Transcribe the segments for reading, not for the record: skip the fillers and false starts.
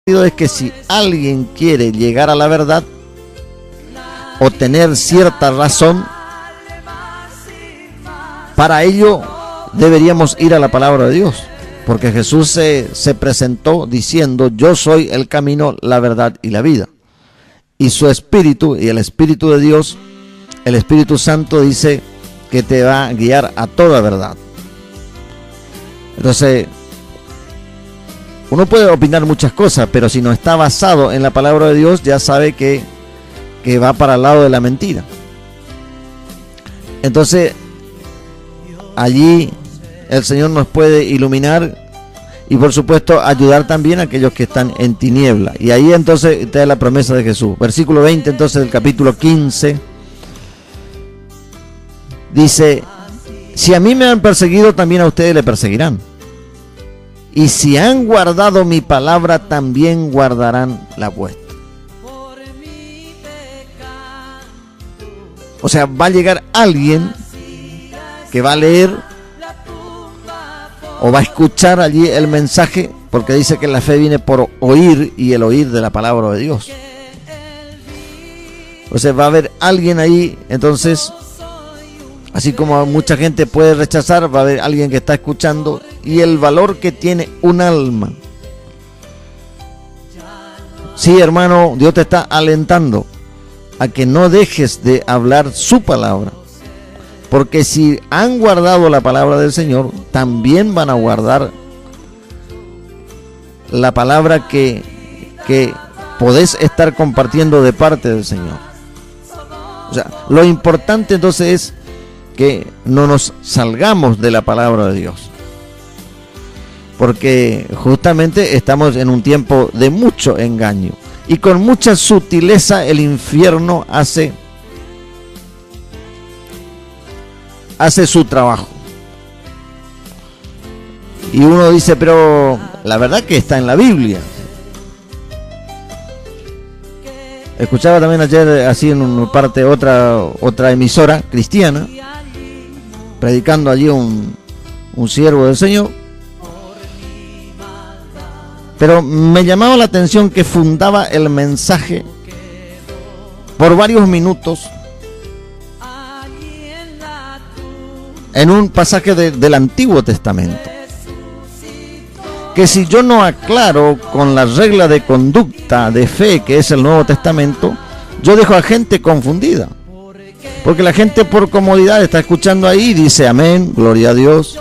Es que si alguien quiere llegar a la verdad o tener cierta razón, para ello deberíamos ir a la palabra de Dios, porque Jesús se presentó diciendo: yo soy el camino, la verdad y la vida. Y su Espíritu, y el Espíritu de Dios, el Espíritu Santo, dice que te va a guiar a toda verdad. Entonces, uno puede opinar muchas cosas, pero si no está basado en la palabra de Dios, ya sabe que va para el lado de la mentira. Entonces, allí el Señor nos puede iluminar y, por supuesto, ayudar también a aquellos que están en tiniebla. Y ahí entonces está la promesa de Jesús. Versículo 20 entonces del capítulo 15 dice: si a mí me han perseguido, también a ustedes le perseguirán. Y si han guardado mi palabra, también guardarán la vuestra. O sea, va a llegar alguien que va a leer o va a escuchar allí el mensaje, porque dice que la fe viene por oír, y el oír de la palabra de Dios. O sea, va a haber alguien ahí, entonces, así como mucha gente puede rechazar, va a haber alguien que está escuchando, y el valor que tiene un alma. Sí, hermano, Dios te está alentando a que no dejes de hablar su palabra, porque si han guardado la palabra del Señor, también van a guardar la palabra que podés estar compartiendo de parte del Señor. O sea, lo importante entonces es que no nos salgamos de la palabra de Dios, porque justamente estamos en un tiempo de mucho engaño, y con mucha sutileza el infierno hace su trabajo. Y uno dice: pero la verdad que está en la Biblia. Escuchaba también ayer, así en una parte, otra emisora cristiana, predicando allí un siervo del Señor, pero me llamaba la atención que fundaba el mensaje por varios minutos en un pasaje del Antiguo Testamento, que si yo no aclaro con la regla de conducta de fe que es el Nuevo Testamento, yo dejo a gente confundida, porque la gente por comodidad está escuchando ahí y dice amén, gloria a Dios.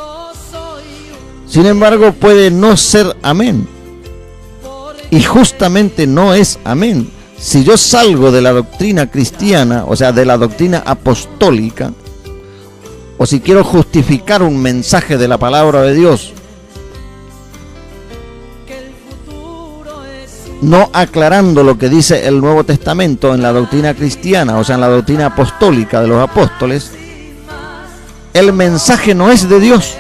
Sin embargo, puede no ser amén, y justamente no es amén. Si yo salgo de la doctrina cristiana, o sea, de la doctrina apostólica, o si quiero justificar un mensaje de la palabra de Dios, no aclarando lo que dice el Nuevo Testamento en la doctrina cristiana, o sea, en la doctrina apostólica de los apóstoles, el mensaje no es de Dios.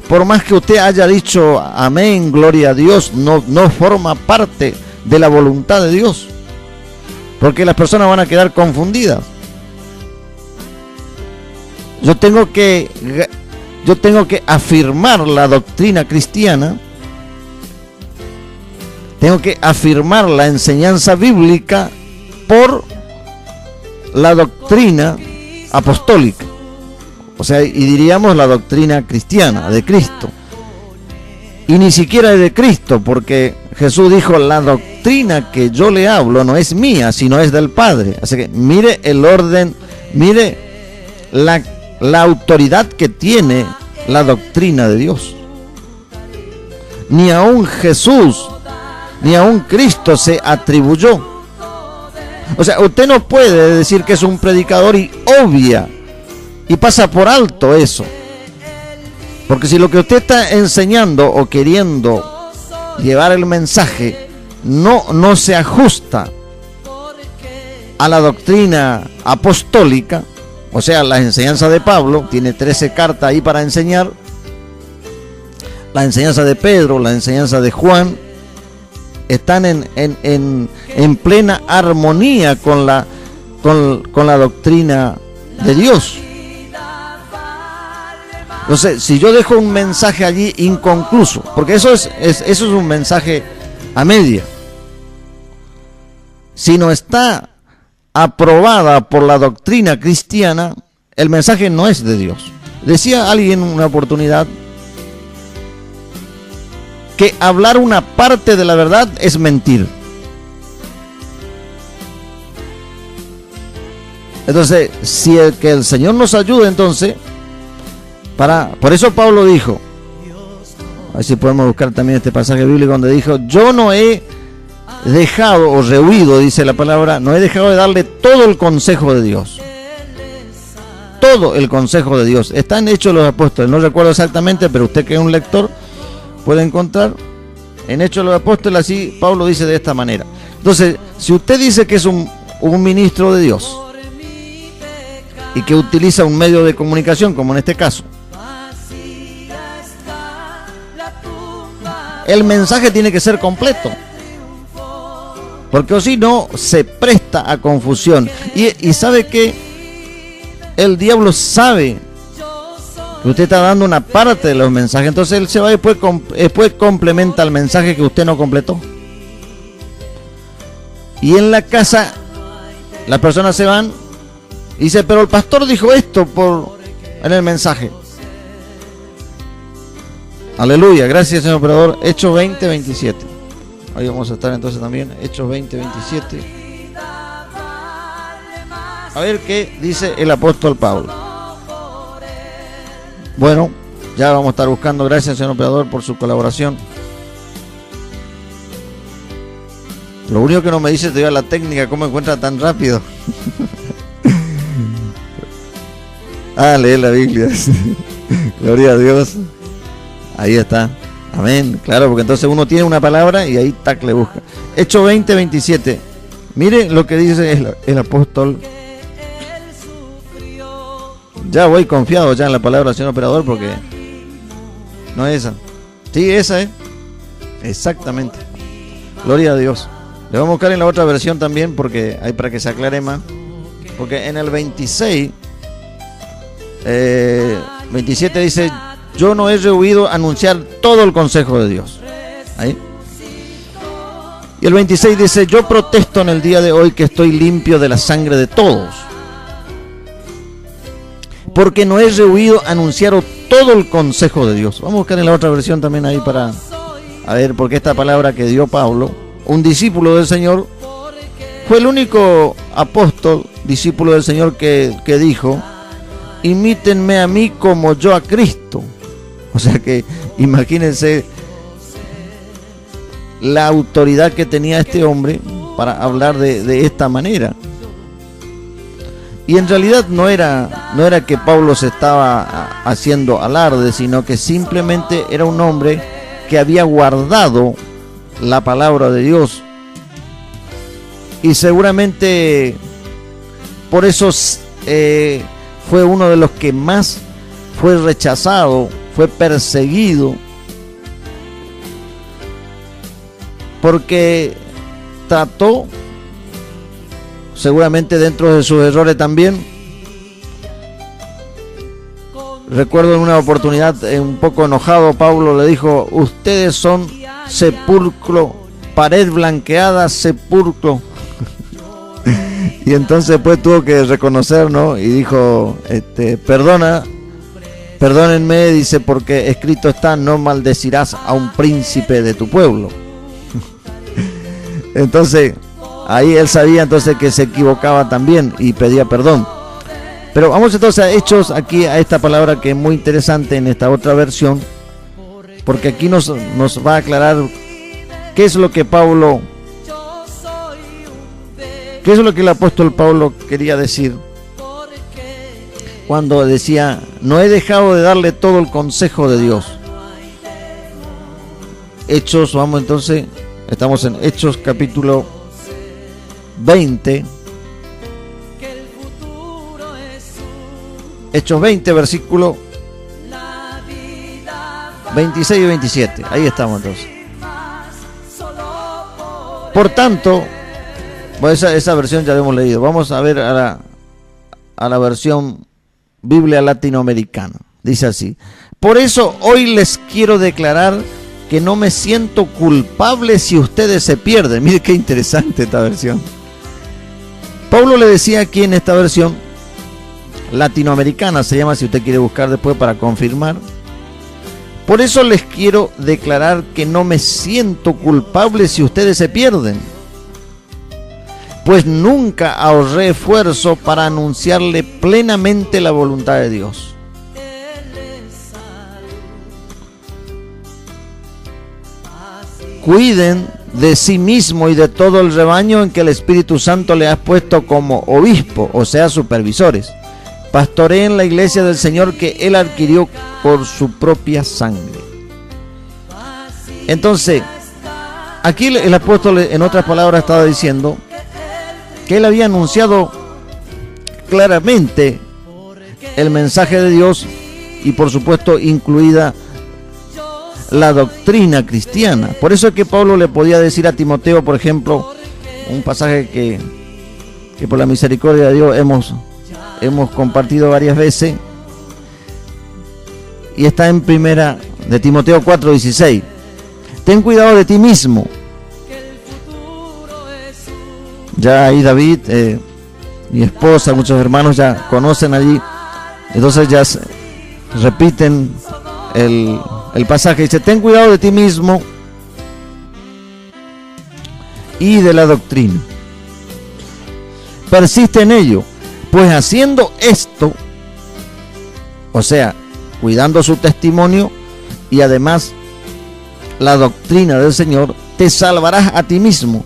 Por más que usted haya dicho amén, gloria a Dios, no forma parte de la voluntad de Dios, porque las personas van a quedar confundidas. Yo tengo que afirmar la doctrina cristiana, tengo que afirmar la enseñanza bíblica por la doctrina apostólica, o sea, y diríamos la doctrina cristiana de Cristo, y ni siquiera de Cristo, porque Jesús dijo: la doctrina que yo le hablo no es mía, sino es del Padre. Así que mire el orden, mire la autoridad que tiene la doctrina de Dios. Ni aun Jesús, ni aun Cristo se atribuyó. O sea, usted no puede decir que es un predicador y obvia y pasa por alto eso, porque si lo que usted está enseñando o queriendo llevar el mensaje no se ajusta a la doctrina apostólica, o sea, la enseñanza de Pablo, tiene 13 cartas ahí para enseñar, la enseñanza de Pedro, la enseñanza de Juan, están en plena armonía con la doctrina de Dios. Entonces, si yo dejo un mensaje allí inconcluso, porque eso es un mensaje a media. Si no está aprobada por la doctrina cristiana, el mensaje no es de Dios. Decía alguien en una oportunidad que hablar una parte de la verdad es mentir. Entonces, si que el Señor nos ayude, entonces, por eso Pablo dijo, a ver si podemos buscar también este pasaje bíblico donde dijo, yo no he dejado o rehuido, dice la palabra, no he dejado de darle todo el consejo de Dios. Todo el consejo de Dios. Está en Hechos de los Apóstoles, no recuerdo exactamente, pero usted que es un lector puede encontrar en Hechos de los Apóstoles, así Pablo dice de esta manera. Entonces, si usted dice que es un ministro de Dios y que utiliza un medio de comunicación, como en este caso, el mensaje tiene que ser completo, porque o si no se presta a confusión. Y sabe que el diablo sabe que usted está dando una parte de los mensajes, entonces él se va después complementa el mensaje que usted no completó. Y en la casa las personas se van y dice, pero el pastor dijo esto en el mensaje. Aleluya, gracias señor operador. Hechos 20:27. Ahí vamos a estar entonces también, Hechos 20:27. A ver qué dice el apóstol Pablo. Bueno, ya vamos a estar buscando, gracias señor operador por su colaboración. Lo único que no me dice todavía la técnica, ¿cómo encuentra tan rápido? Leer la Biblia. Gloria a Dios. Ahí está. Amén. Claro, porque entonces uno tiene una palabra y ahí tac le busca. Hechos 20:27. Mire lo que dice el apóstol. Ya voy confiado ya en la palabra del señor operador porque no es esa. Sí, esa es. Exactamente. Gloria a Dios. Le vamos a buscar en la otra versión también porque hay para que se aclare más. Porque en el 27 dice, yo no he rehuido anunciar todo el consejo de Dios. Ahí. Y el 26 dice, yo protesto en el día de hoy que estoy limpio de la sangre de todos, porque no he rehuido anunciar todo el consejo de Dios. Vamos a buscar en la otra versión también ahí para ver, porque esta palabra que dio Pablo, un discípulo del Señor, fue el único apóstol, discípulo del Señor que dijo, imítenme a mí como yo a Cristo. O sea que imagínense la autoridad que tenía este hombre para hablar de esta manera. Y en realidad no era que Pablo se estaba haciendo alarde, sino que simplemente era un hombre que había guardado la palabra de Dios. Y seguramente por eso fue uno de los que más fue rechazado, fue perseguido, porque trató, seguramente dentro de sus errores también. Recuerdo en una oportunidad, un poco enojado, Pablo le dijo, ustedes son sepulcro, pared blanqueada, sepulcro. Y entonces pues tuvo que reconocer, ¿no? Y dijo, perdónenme, dice, porque escrito está, no maldecirás a un príncipe de tu pueblo. Entonces, ahí él sabía entonces que se equivocaba también y pedía perdón. Pero vamos entonces a Hechos, aquí a esta palabra que es muy interesante en esta otra versión, porque aquí nos va a aclarar qué es lo que Pablo, qué es lo que el apóstol Pablo quería decir cuando decía, no he dejado de darle todo el consejo de Dios. Hechos, vamos entonces, estamos en Hechos capítulo 20. Hechos 20, versículo 26 y 27. Ahí estamos entonces. Por tanto, bueno, esa versión ya la hemos leído. Vamos a ver a la versión Biblia latinoamericana. Dice así: por eso hoy les quiero declarar que no me siento culpable si ustedes se pierden. Mire qué interesante esta versión. Pablo le decía aquí en esta versión latinoamericana, se llama, si usted quiere buscar después para confirmar: por eso les quiero declarar que no me siento culpable si ustedes se pierden, pues nunca ahorré esfuerzo para anunciarle plenamente la voluntad de Dios. Cuiden de sí mismo y de todo el rebaño en que el Espíritu Santo le ha puesto como obispo, o sea, supervisores. Pastoreen la iglesia del Señor que Él adquirió por su propia sangre. Entonces, aquí el apóstol, en otras palabras, estaba diciendo que él había anunciado claramente el mensaje de Dios y, por supuesto, incluida la doctrina cristiana. Por eso es que Pablo le podía decir a Timoteo, por ejemplo, un pasaje que por la misericordia de Dios hemos compartido varias veces, y está en primera de Timoteo 4:16. Ten cuidado de ti mismo. Ya ahí David, mi esposa, muchos hermanos ya conocen allí, entonces ya repiten el pasaje. Dice: ten cuidado de ti mismo y de la doctrina. Persiste en ello, pues haciendo esto, o sea, cuidando su testimonio y además la doctrina del Señor, te salvarás a ti mismo.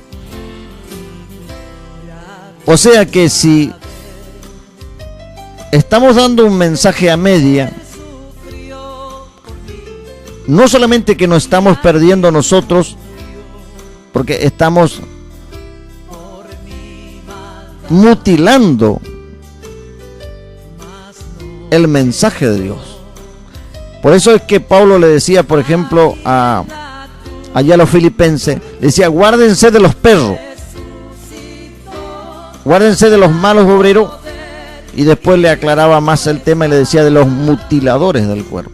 O sea que si estamos dando un mensaje a media, no solamente que nos estamos perdiendo nosotros, porque estamos mutilando el mensaje de Dios. Por eso es que Pablo le decía, por ejemplo, allá a los filipenses, le decía: guárdense de los perros, guárdense de los malos obreros, y después le aclaraba más el tema y le decía de los mutiladores del cuerpo.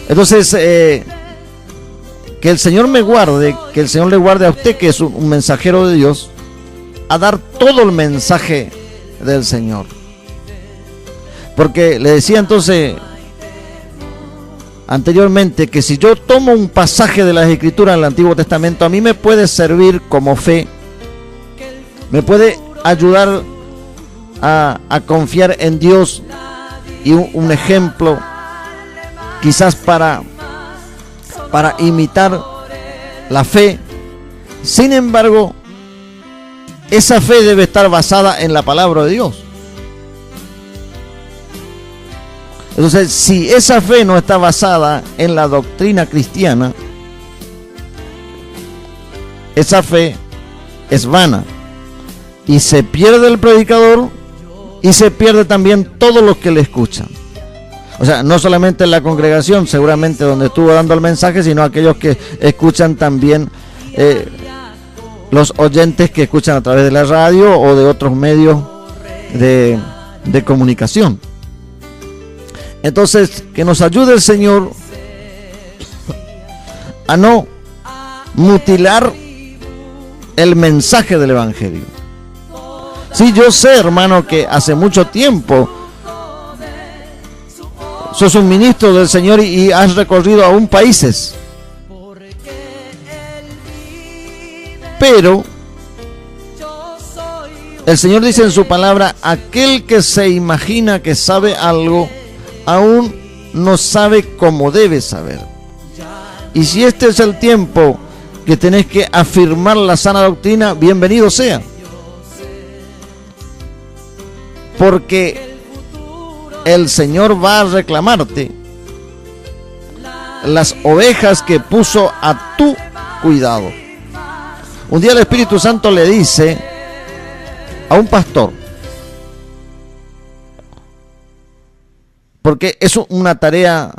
Entonces, que el Señor me guarde, que el Señor le guarde a usted, que es un mensajero de Dios, a dar todo el mensaje del Señor. Porque le decía entonces anteriormente que si yo tomo un pasaje de las Escrituras del Antiguo Testamento, a mí me puede servir como fe, me puede ayudar a confiar en Dios, y un ejemplo quizás para imitar la fe. Sin embargo, esa fe debe estar basada en la palabra de Dios. Entonces, si esa fe no está basada en la doctrina cristiana, esa fe es vana, y se pierde el predicador y se pierde también todos los que le escuchan. O sea, no solamente en la congregación, seguramente donde estuvo dando el mensaje, sino aquellos que escuchan también, los oyentes que escuchan a través de la radio o de otros medios de comunicación. Entonces, que nos ayude el Señor a no mutilar el mensaje del Evangelio. Sí, yo sé, hermano, que hace mucho tiempo sos un ministro del Señor y has recorrido aún países. Pero el Señor dice en su palabra: aquel que se imagina que sabe algo, aún no sabe cómo debe saber. Y si este es el tiempo que tenés que afirmar la sana doctrina, bienvenido sea. Porque el Señor va a reclamarte las ovejas que puso a tu cuidado. Un día el Espíritu Santo le dice a un pastor, porque es una tarea,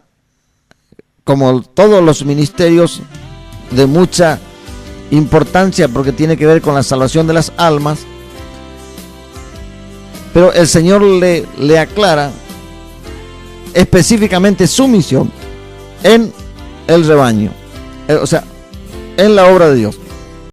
como todos los ministerios, de mucha importancia, porque tiene que ver con la salvación de las almas, pero el Señor le aclara específicamente su misión. en el rebaño, o sea, en la obra de Dios.